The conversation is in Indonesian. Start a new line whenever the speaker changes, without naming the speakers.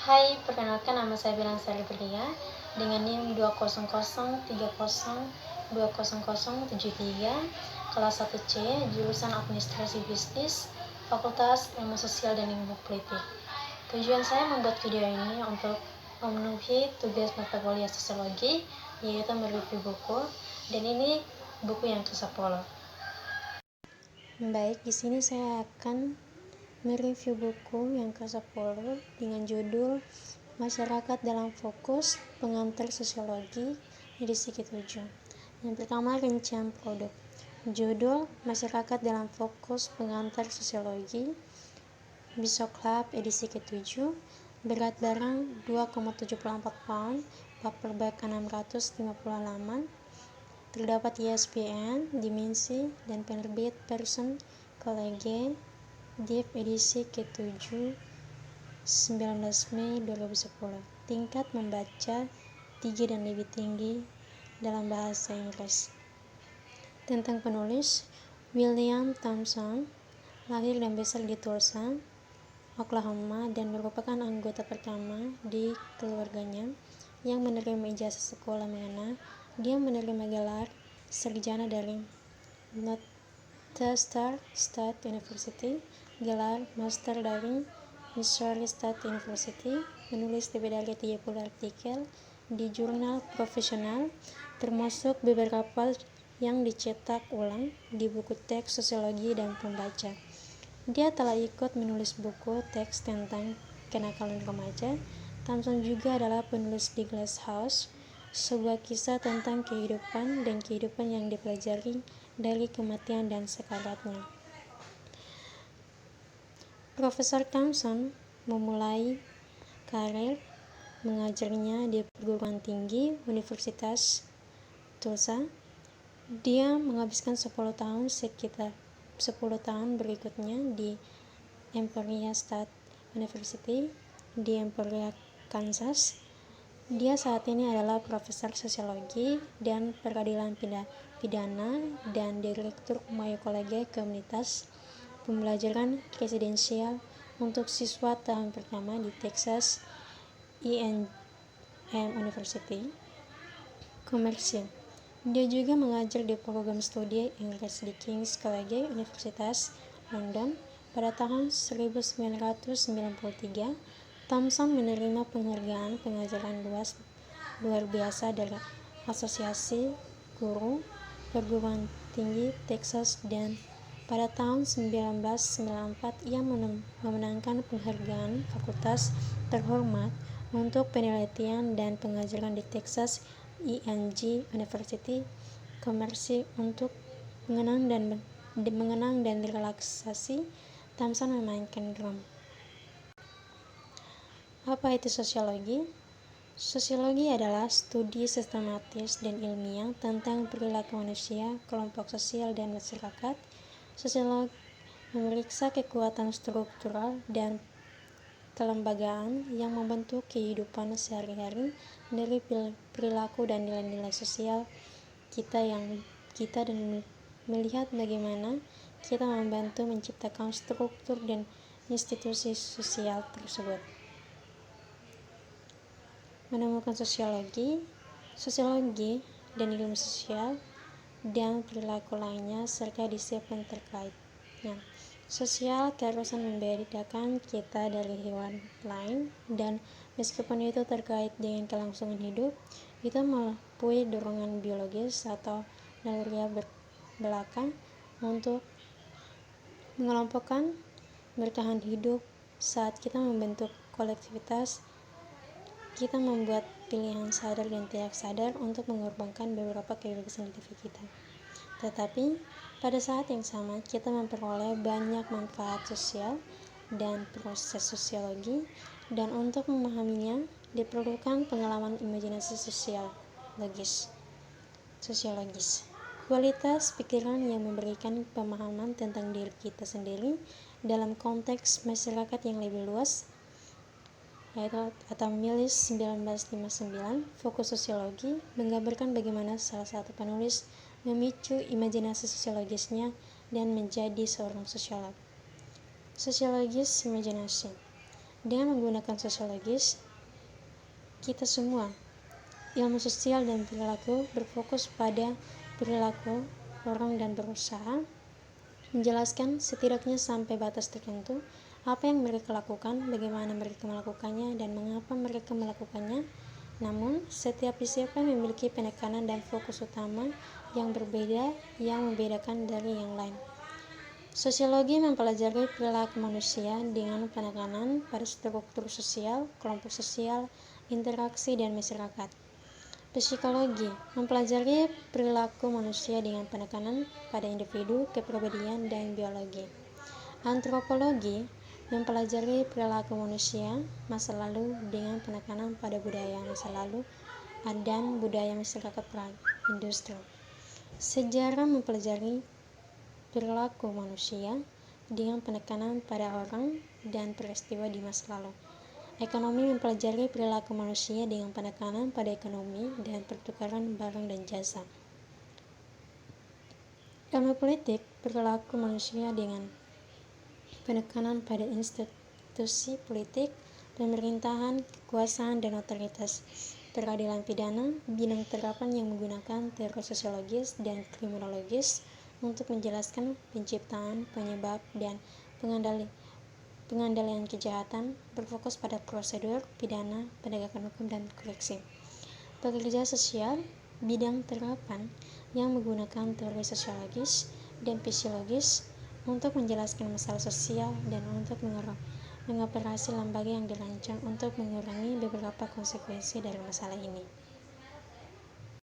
Hai, perkenalkan nama saya Bilang Sari Pria dengan NIM 20030200073, kelas 1C, jurusan Administrasi Bisnis, Fakultas Ilmu Sosial dan Ilmu Politik. Tujuan saya membuat video ini untuk memenuhi tugas mata kuliah sosiologi, yaitu mereview buku, dan ini buku yang ke-10. Baik, di sini saya akan mereview buku yang ke-10 dengan judul Masyarakat dalam Fokus Pengantar Sosiologi edisi ke-7. Yang pertama, rincian produk. Judul Masyarakat dalam Fokus Pengantar Sosiologi, Besok Lab edisi ke-7. Berat barang 2,74 pound, paperback 650 halaman. Terdapat ISBN, dimensi, dan penerbit Person College, Div edisi ke-7, 19 Mei 2010. Tingkat membaca 3 dan lebih tinggi dalam bahasa Inggris. Tentang penulis, William Thompson, lahir dan besar di Tulsa, Oklahoma, dan merupakan anggota pertama di keluarganya yang menerima ijazah sekolah menengah. Dia menerima gelar sarjana dari Northwestern State University, gelar master dari Missouri State University, menulis lebih dari 30 artikel di jurnal profesional, termasuk beberapa yang dicetak ulang di buku teks sosiologi dan pembaca. Dia telah ikut menulis buku teks tentang kenakalan remaja. Thompson juga adalah penulis di Glass House, sebuah kisah tentang kehidupan dan kehidupan yang dipelajari dari kematian dan sekaratnya. Profesor Thompson memulai karir mengajarnya di perguruan tinggi Universitas Tulsa. Dia menghabiskan 10 tahun sekitar 10 tahun berikutnya di Emporia State University di Emporia, Kansas. Dia saat ini adalah profesor sosiologi dan peradilan pidana dan direktur Mayo College Komunitas Pembelajaran Residensial untuk siswa tahun pertama di Texas A&M University. Komersil. Dia juga mengajar di program studi Inggris di King's College Universitas London. Pada tahun 1993, Thompson menerima penghargaan pengajaran luar biasa dari Asosiasi Guru Perguruan Tinggi Texas, dan pada tahun 1994 ia memenangkan penghargaan Fakultas Terhormat untuk penelitian dan pengajaran di Texas A&M University Komersi untuk mengenang dan relaksasi. Thompson memainkan drum. Apa itu sosiologi? Sosiologi adalah studi sistematis dan ilmiah tentang perilaku manusia, kelompok sosial, dan masyarakat. Sosiolog memeriksa kekuatan struktural dan kelembagaan yang membentuk kehidupan sehari-hari dari perilaku dan nilai-nilai sosial kita dan melihat bagaimana kita membantu menciptakan struktur dan institusi sosial tersebut. Menemukan sosiologi dan ilmu sosial dan perilaku lainnya serta disiplin terkaitnya. Sosial keharusan membedakan kita dari hewan lain, dan meskipun itu terkait dengan kelangsungan hidup, itu melampaui dorongan biologis atau naluriah belaka untuk mengelompokkan bertahan hidup. Saat kita membentuk kolektivitas, kita membuat pilihan sadar dan tidak sadar untuk mengorbankan beberapa kebebasan individu kita. Tetapi pada saat yang sama kita memperoleh banyak manfaat sosial dan proses sosiologi, dan untuk memahaminya diperlukan pengalaman imajinasi sosiologis. Kualitas pikiran yang memberikan pemahaman tentang diri kita sendiri dalam konteks masyarakat yang lebih luas, atau Milis 1959. Fokus sosiologi menggambarkan bagaimana salah satu penulis memicu imajinasi sosiologisnya dan menjadi seorang sosiolog. Sosiologis imajinasi. Dengan menggunakan sosiologis, kita semua, ilmu sosial dan perilaku berfokus pada perilaku orang dan berusaha menjelaskan setidaknya sampai batas tertentu apa yang mereka lakukan, bagaimana mereka melakukannya, dan mengapa mereka melakukannya. Namun, setiap disiplin memiliki penekanan dan fokus utama yang berbeda yang membedakan dari yang lain. Sosiologi mempelajari perilaku manusia dengan penekanan pada struktur sosial, kelompok sosial, interaksi, dan masyarakat. Psikologi mempelajari perilaku manusia dengan penekanan pada individu, kepribadian, dan biologi. Antropologi mempelajari perilaku manusia masa lalu dengan penekanan pada budaya masa lalu dan budaya masyarakat pra-industri. Sejarah mempelajari perilaku manusia dengan penekanan pada orang dan peristiwa di masa lalu. Ekonomi mempelajari perilaku manusia dengan penekanan pada ekonomi dan pertukaran barang dan jasa. Ilmu politik perilaku manusia dengan penekanan pada institusi politik, pemerintahan, kekuasaan, dan otoritas. Peradilan pidana, bidang terapan yang menggunakan teori sosiologis dan kriminologis untuk menjelaskan penciptaan, penyebab, dan pengendalian kejahatan, berfokus pada prosedur pidana, penegakan hukum, dan koreksi. Pekerja sosial, bidang terapan yang menggunakan teori sosiologis dan fisiologis untuk menjelaskan masalah sosial dan untuk mengoperasi lembaga yang dirancang untuk mengurangi beberapa konsekuensi dari masalah ini.